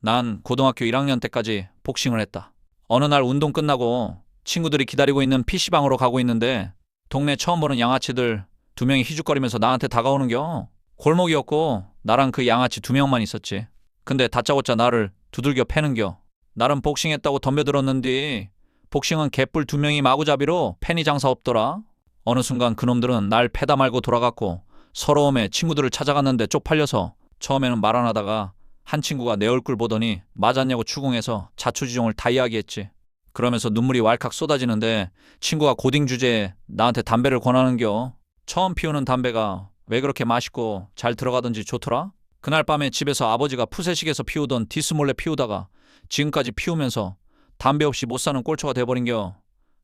난 고등학교 1학년 때까지 복싱을 했다. 어느 날 운동 끝나고 친구들이 기다리고 있는 PC방으로 가고 있는데 동네 처음 보는 양아치들 두 명이 희죽거리면서 나한테 다가오는겨. 골목이었고 나랑 그 양아치 두 명만 있었지. 근데 다짜고짜 나를 두들겨 패는겨. 나름 복싱했다고 덤벼들었는데 복싱은 개뿔 두 명이 마구잡이로 패니 장사 없더라. 어느 순간 그놈들은 날 패다 말고 돌아갔고 서러움에 친구들을 찾아갔는데 쪽팔려서 처음에는 말 안 하다가 한 친구가 내 얼굴 보더니 맞았냐고 추궁해서 자초지종을 다 이야기했지. 그러면서 눈물이 왈칵 쏟아지는데 친구가 고딩 주제에 나한테 담배를 권하는겨. 처음 피우는 담배가 왜 그렇게 맛있고 잘 들어가던지 좋더라? 그날 밤에 집에서 아버지가 푸세식에서 피우던 디스 몰래 피우다가 지금까지 피우면서 담배 없이 못 사는 꼴초가 돼버린겨.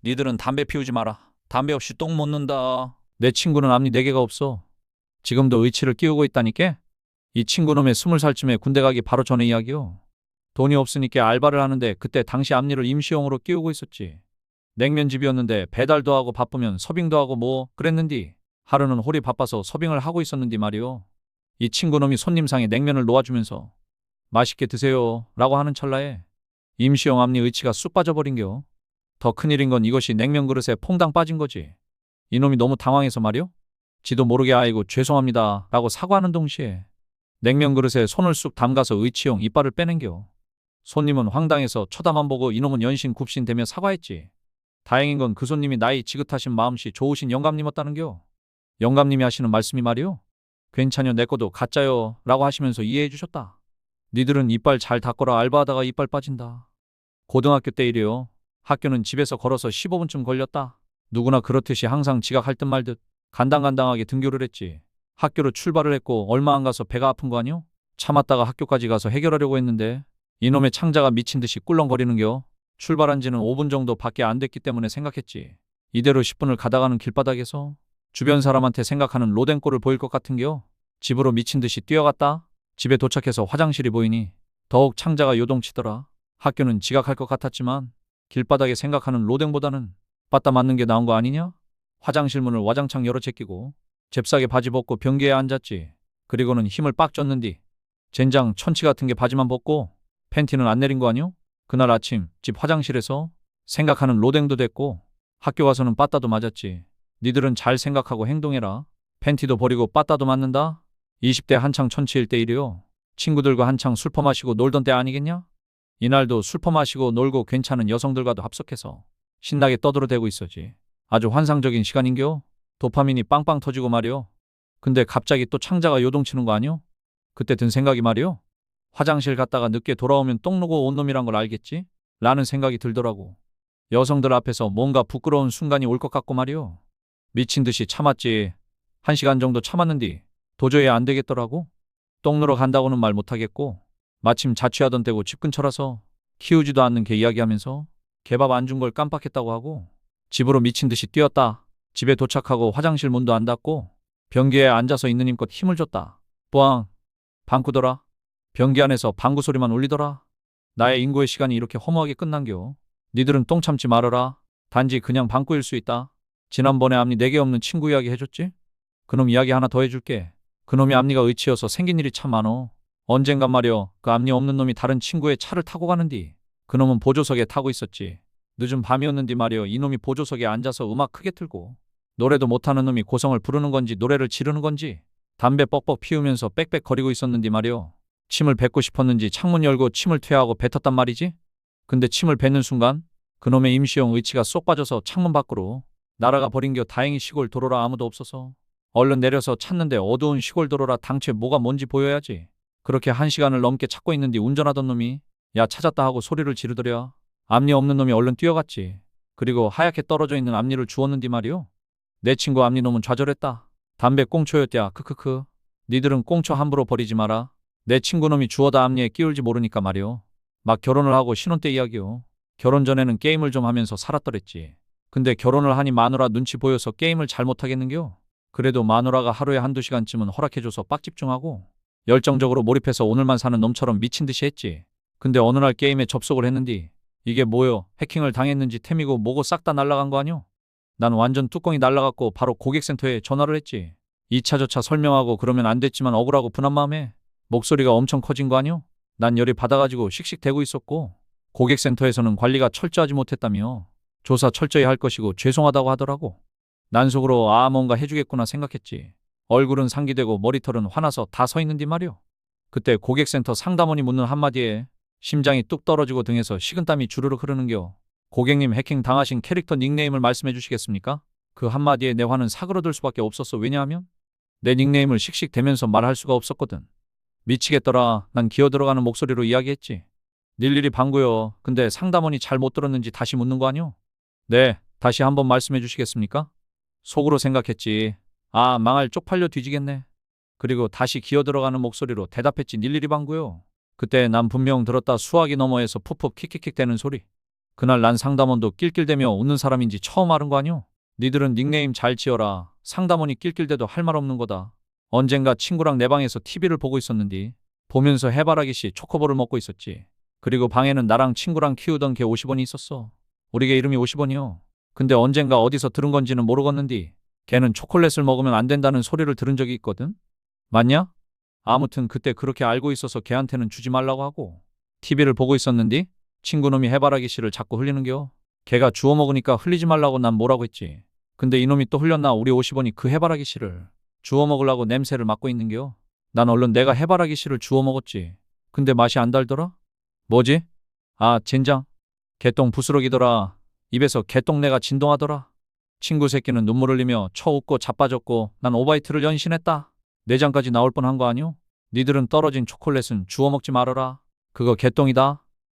니들은 담배 피우지 마라. 담배 없이 똥 못 는다. 내 친구는 앞니 4개가 없어. 지금도 의치를 끼우고 있다니까? 이 친구놈의 20살쯤에 군대 가기 바로 전에 이야기요. 돈이 없으니까 알바를 하는데 그때 당시 앞니를 임시용으로 끼우고 있었지. 냉면집이었는데 배달도 하고 바쁘면 서빙도 하고 뭐 그랬는디. 하루는 홀이 바빠서 서빙을 하고 있었는디 말이요. 이 친구놈이 손님상에 냉면을 놓아주면서 맛있게 드세요 라고 하는 찰나에 임시용 앞니 의치가 쑥 빠져버린겨. 더 큰일인 건 이것이 냉면 그릇에 퐁당 빠진 거지. 이놈이 너무 당황해서 말이요. 지도 모르게 아이고 죄송합니다 라고 사과하는 동시에 냉면 그릇에 손을 쑥 담가서 의치용 이빨을 빼낸겨. 손님은 황당해서 쳐다만 보고 이놈은 연신 굽신대며 사과했지. 다행인 건 그 손님이 나이 지긋하신 마음씨 좋으신 영감님이었다는겨. 영감님이 하시는 말씀이 말이요. 괜찮여 내 거도 가짜요 라고 하시면서 이해해 주셨다. 니들은 이빨 잘 닦거라 알바하다가 이빨 빠진다. 고등학교 때 일이요. 학교는 집에서 걸어서 15분쯤 걸렸다. 누구나 그렇듯이 항상 지각할 듯 말 듯 간당간당하게 등교를 했지. 학교로 출발을 했고 얼마 안 가서 배가 아픈 거 아니요? 참았다가 학교까지 가서 해결하려고 했는데 이놈의 창자가 미친 듯이 꿀렁거리는겨. 출발한 지는 5분 정도 밖에 안 됐기 때문에 생각했지. 이대로 10분을 가다가는 길바닥에서 주변 사람한테 생각하는 로댕꼴을 보일 것 같은겨. 집으로 미친 듯이 뛰어갔다. 집에 도착해서 화장실이 보이니 더욱 창자가 요동치더라. 학교는 지각할 것 같았지만 길바닥에 생각하는 로댕보다는 빠따 맞는 게 나은 거 아니냐? 화장실 문을 와장창 열어 제끼고 잽싸게 바지 벗고 변기에 앉았지. 그리고는 힘을 빡 줬는디 젠장 천치 같은 게 바지만 벗고 팬티는 안 내린 거 아니요? 그날 아침 집 화장실에서 생각하는 로댕도 됐고 학교 가서는 빠따도 맞았지. 니들은 잘 생각하고 행동해라. 팬티도 버리고 빠따도 맞는다. 20대 한창 천치일 때 일이요. 친구들과 한창 술 퍼마시고 놀던 때 아니겠냐? 이날도 술 퍼마시고 놀고 괜찮은 여성들과도 합석해서 신나게 떠들어대고 있었지. 아주 환상적인 시간인겨. 도파민이 빵빵 터지고 말이요. 근데 갑자기 또 창자가 요동치는 거 아니요? 그때 든 생각이 말이요. 화장실 갔다가 늦게 돌아오면 똥 누고 온 놈이란 걸 알겠지? 라는 생각이 들더라고. 여성들 앞에서 뭔가 부끄러운 순간이 올 것 같고 말이요. 미친 듯이 참았지. 1시간 정도 참았는디 도저히 안 되겠더라고. 똥 누러 간다고는 말 못하겠고 마침 자취하던 때고 집 근처라서 키우지도 않는 개 이야기하면서 개밥 안 준 걸 깜빡했다고 하고 집으로 미친 듯이 뛰었다. 집에 도착하고 화장실 문도 안 닫고 변기에 앉아서 있는 힘껏 힘을 줬다. 뿌앙! 방구더라. 변기 안에서 방구 소리만 울리더라. 나의 인고의 시간이 이렇게 허무하게 끝난겨. 니들은 똥 참지 말아라. 단지 그냥 방구일 수 있다. 지난번에 앞니 4개 없는 친구 이야기 해줬지? 그놈 이야기 하나 더 해줄게. 그놈이 앞니가 의치여서 생긴 일이 참 많어. 언젠간 말이여 그 앞니 없는 놈이 다른 친구의 차를 타고 가는디 그놈은 보조석에 타고 있었지. 늦은 밤이었는디 말이여 이놈이 보조석에 앉아서 음악 크게 틀고 노래도 못하는 놈이 고성을 부르는 건지 노래를 지르는 건지 담배 뻑뻑 피우면서 빽빽거리고 있었는디 말이여. 침을 뱉고 싶었는지 창문 열고 침을 퇴하고 뱉었단 말이지. 근데 침을 뱉는 순간 그놈의 임시용 의치가 쏙 빠져서 창문 밖으로 날아가 버린겨. 다행히 시골 도로라 아무도 없어서 얼른 내려서 찾는데 어두운 시골 도로라 당최 뭐가 뭔지 보여야지. 그렇게 1시간을 넘게 찾고 있는데 운전하던 놈이 야 찾았다 하고 소리를 지르더랴. 앞니 없는 놈이 얼른 뛰어갔지. 그리고 하얗게 떨어져 있는 앞니를 주웠는디 말이요. 내 친구 앞니 놈은 좌절했다. 담배 꽁초였대야. 크크크. 니들은 꽁초 함부로 버리지 마라. 내 친구 놈이 주워다 앞니에 끼울지 모르니까 말이요. 막 결혼을 하고 신혼 때 이야기요. 결혼 전에는 게임을 좀 하면서 살았더랬지. 근데 결혼을 하니 마누라 눈치 보여서 게임을 잘 못하겠는겨. 그래도 마누라가 하루에 1~2시간쯤은 허락해줘서 빡 집중하고 열정적으로 몰입해서 오늘만 사는 놈처럼 미친 듯이 했지. 근데 어느 날 게임에 접속을 했는디 이게 뭐요? 해킹을 당했는지 템이고 뭐고 싹 다 날라간 거 아뇨? 난 완전 뚜껑이 날라갔고 바로 고객센터에 전화를 했지. 2차 저차 설명하고 그러면 안 됐지만 억울하고 분한 마음에 목소리가 엄청 커진 거 아뇨? 난 열이 받아가지고 씩씩대고 있었고 고객센터에서는 관리가 철저하지 못했다며 조사 철저히 할 것이고 죄송하다고 하더라고. 난 속으로 뭔가 해주겠구나 생각했지. 얼굴은 상기되고 머리털은 화나서 다 서 있는디 말이오. 그때 고객센터 상담원이 묻는 한마디에 심장이 뚝 떨어지고 등에서 식은땀이 주르륵 흐르는겨. 고객님 해킹 당하신 캐릭터 닉네임을 말씀해 주시겠습니까? 그 한마디에 내 화는 사그러들 수밖에 없었어. 왜냐하면 내 닉네임을 씩씩대면서 말할 수가 없었거든. 미치겠더라. 난 기어 들어가는 목소리로 이야기했지. 일일이 방구요. 근데 상담원이 잘 못 들었는지 다시 묻는 거 아니오? 네, 다시 한번 말씀해 주시겠습니까? 속으로 생각했지. 망할 쪽팔려 뒤지겠네. 그리고 다시 기어 들어가는 목소리로 대답했지. 일일이 방구요. 그때 난 분명 들었다. 수화기 너머에서 푹푹 킥킥킥 대는 소리. 그날 난 상담원도 낄낄대며 웃는 사람인지 처음 알은 거 아니오? 니들은 닉네임 잘 지어라. 상담원이 낄낄대도 할 말 없는 거다. 언젠가 친구랑 내 방에서 TV를 보고 있었는디 보면서 해바라기 씨 초코볼을 먹고 있었지. 그리고 방에는 나랑 친구랑 키우던 개 50원이 있었어. 우리 개 이름이 50원이요. 근데 언젠가 어디서 들은 건지는 모르겠는디 걔는 초콜릿을 먹으면 안 된다는 소리를 들은 적이 있거든. 맞냐? 아무튼 그때 그렇게 알고 있어서 걔한테는 주지 말라고 하고 TV를 보고 있었는디 친구놈이 해바라기 씨를 자꾸 흘리는겨. 걔가 주워 먹으니까 흘리지 말라고 난 뭐라고 했지. 근데 이놈이 또 흘렸나. 우리 50원이 그 해바라기 씨를 주워 먹으려고 냄새를 맡고 있는겨. 난 얼른 내가 해바라기 씨를 주워 먹었지. 근데 맛이 안 달더라. 뭐지? 젠장. 개똥 부스러기더라. 입에서 개똥내가 진동하더라. 친구 새끼는 눈물 흘리며 쳐웃고 자빠졌고 난 오바이트를 연신했다. 내장까지 나올 뻔한 거 아니오? 니들은 떨어진 초콜릿은 주워 먹지 말아라. 그거 개똥이다.